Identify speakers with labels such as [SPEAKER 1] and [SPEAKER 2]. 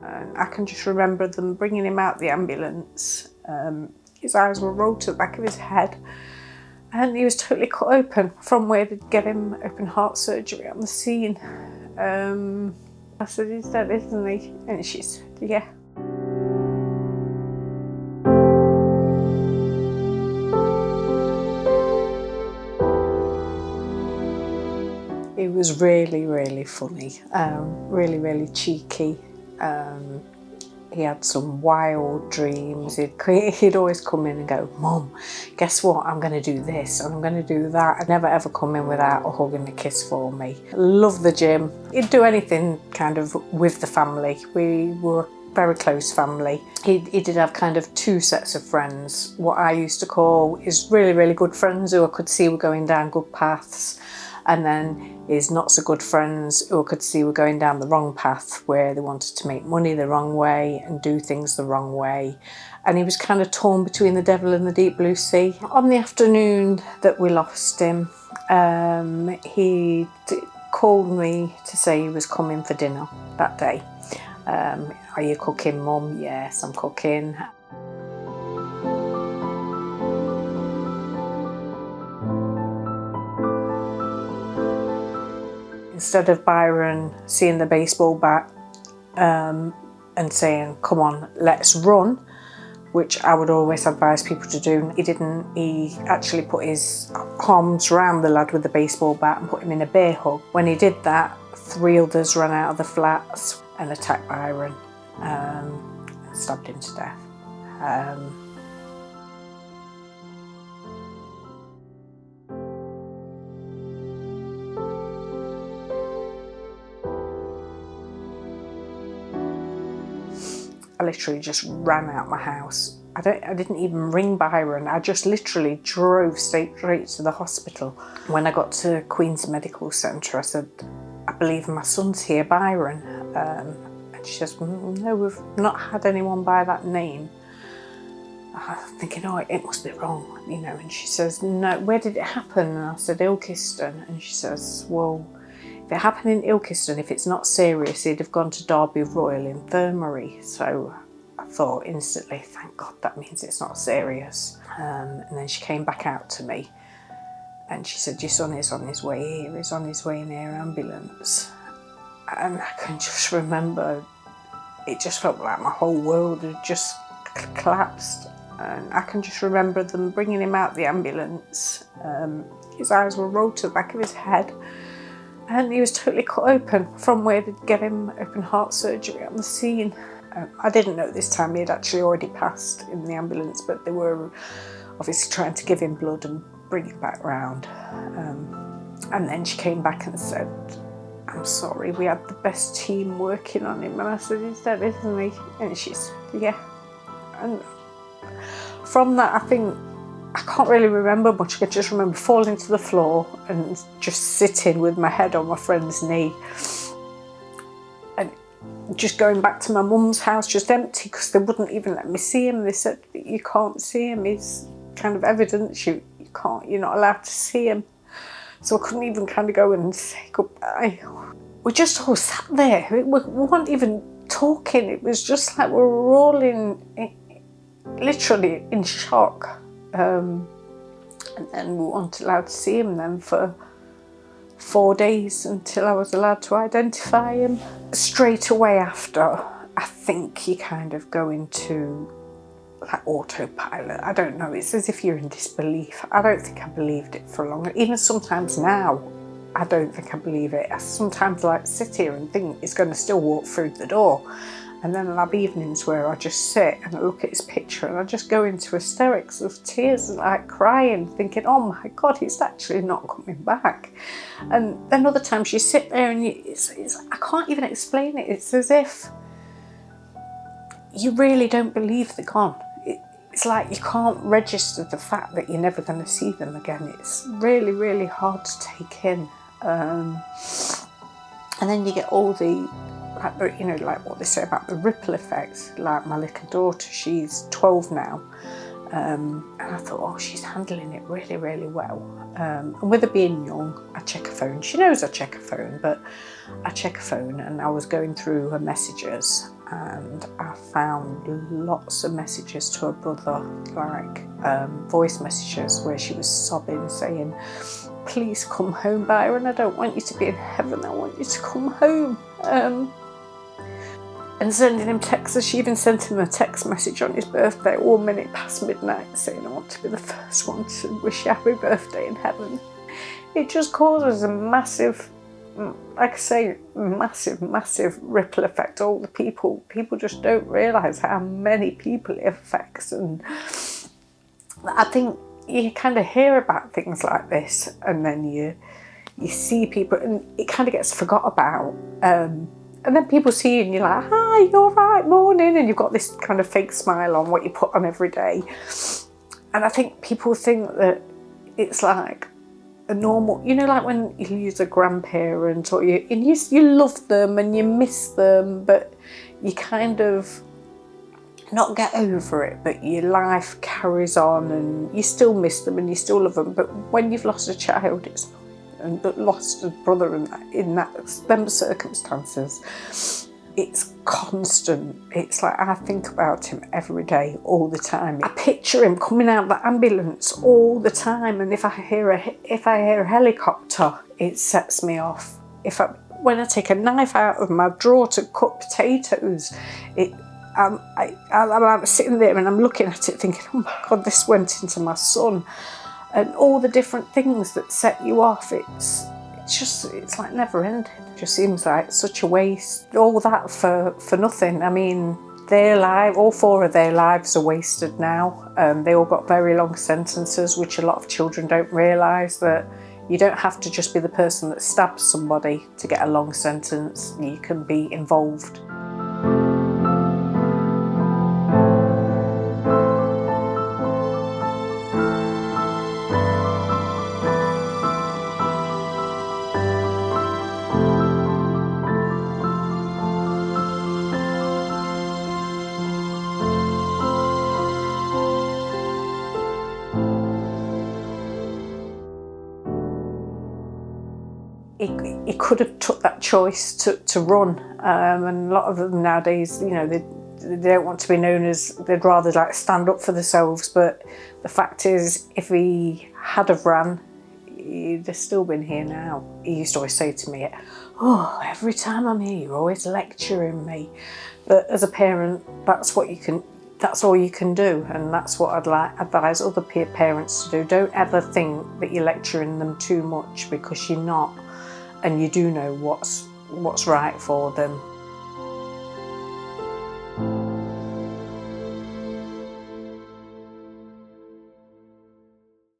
[SPEAKER 1] And I can just remember them bringing him out the ambulance. His eyes were rolled to the back of his head and he was totally cut open. From where they'd get him open heart surgery on the scene. I said, he's dead, isn't he? And she said, yeah. He was really, really funny, really, really cheeky. He had some wild dreams. He'd always come in and go, Mum, guess what? I'm going to do this and I'm going to do that. I'd never ever come in without a hug and a kiss for me. Love the gym. He'd do anything kind of with the family. We were a very close family. He did have kind of two sets of friends. What I used to call his really, really good friends who I could see were going down good paths. And then his not so good friends who I could see were going down the wrong path, where they wanted to make money the wrong way and do things the wrong way. And he was kind of torn between the devil and the deep blue sea. On the afternoon that we lost him, he called me to say he was coming for dinner that day. Are you cooking, Mum? Yes, I'm cooking. Instead of Byron seeing the baseball bat and saying, come on, let's run, which I would always advise people to do, he didn't. He actually put his arms around the lad with the baseball bat and put him in a bear hug. When he did that, 3 others ran out of the flats and attacked Byron and stabbed him to death. I literally just ran out my house. I didn't even ring Byron. I just literally drove straight to the hospital. When I got to Queen's Medical Centre, I said, I believe my son's here, Byron. And she says, no, we've not had anyone by that name. I'm thinking, oh, it must be wrong, you know. And she says, no, where did it happen? And I said, Ilkeston. And she says, well, if it happened in Ilkeston, if it's not serious, he'd have gone to Derby Royal Infirmary. So I thought instantly, thank God, that means it's not serious. And then she came back out to me and she said, your son is on his way here, he's on his way in air ambulance. And I can just remember, it just felt like my whole world had just collapsed. And I can just remember them bringing him out the ambulance. His eyes were rolled to the back of his head. And he was totally cut open. From where they'd get him open heart surgery on the scene. I didn't know this time he had actually already passed in the ambulance, but they were obviously trying to give him blood and bring him back round. And then she came back and said, I'm sorry, we had the best team working on him. And I said, he's dead, isn't he? And she said, yeah. And from that, I can't really remember much. I just remember falling to the floor and just sitting with my head on my friend's knee. And just going back to my mum's house, just empty, because they wouldn't even let me see him. They said, you can't see him. He's kind of evidence you're not allowed to see him. So I couldn't even kind of go and say goodbye. We just all sat there. We weren't even talking. It was just like we were all literally in shock. And then we weren't allowed to see him then for 4 days until I was allowed to identify him. Straight away after, I think you kind of go into like autopilot. I don't know, it's as if you're in disbelief. I don't think I believed it for long. Even sometimes now, I don't think I believe it. I sometimes like sit here and think he's going to still walk through the door. And then I'll have evenings where I just sit and I look at his picture and I just go into hysterics of tears, like crying, thinking, oh my God, he's actually not coming back. And then other times you sit there and I can't even explain it. It's as if you really don't believe they're gone. It's like you can't register the fact that you're never going to see them again. It's really, really hard to take in. And then you get all the, like what they say about the ripple effect. Like my little daughter, she's 12 now. And I thought, oh, she's handling it really, really well. And with her being young, I check her phone. She knows I check her phone, but I check her phone and I was going through her messages and I found lots of messages to her brother, like voice messages where she was sobbing, saying, "Please come home, Byron, I don't want you to be in heaven, I want you to come home." And sending him texts. She even sent him a text message on his birthday 1 minute past midnight saying, "I want to be the first one to wish you happy birthday in heaven." It just causes a massive, like I say, massive ripple effect. All the people just don't realise how many people it affects. And I think you kind of hear about things like this, and then you see people, and it kind of gets forgot about. And then people see you and you're like, "Hi, you're right, morning," and you've got this kind of fake smile on what you put on every day. And I think people think that it's like a normal, you know, like when you lose a grandparent, or you love them and you miss them, but you kind of not get over it, but your life carries on and you still miss them and you still love them. But when you've lost a child, it's and lost a brother in them circumstances, it's constant. It's like I think about him every day, all the time. I picture him coming out of the ambulance all the time, and if I hear a helicopter, it sets me off. When I take a knife out of my drawer to cut potatoes, I'm sitting there and I'm looking at it thinking, "Oh my God, this went into my son." And all the different things that set you off, it's like never ending. It just seems like such a waste. All that for nothing. I mean, all 4 of their lives are wasted now. They all got very long sentences, which a lot of children don't realise, that you don't have to just be the person that stabs somebody to get a long sentence. You can be involved. He could have took that choice to run, and a lot of them nowadays, you know, they don't want to be known as, they'd rather like stand up for themselves. But the fact is, if he had have ran, he'd have still been here now. He used to always say to me, "Oh, every time I'm here, you're always lecturing me." But as a parent, that's all you can do, and that's what I'd advise other parents to do. Don't ever think that you're lecturing them too much, because you're not. And you do know what's right for them.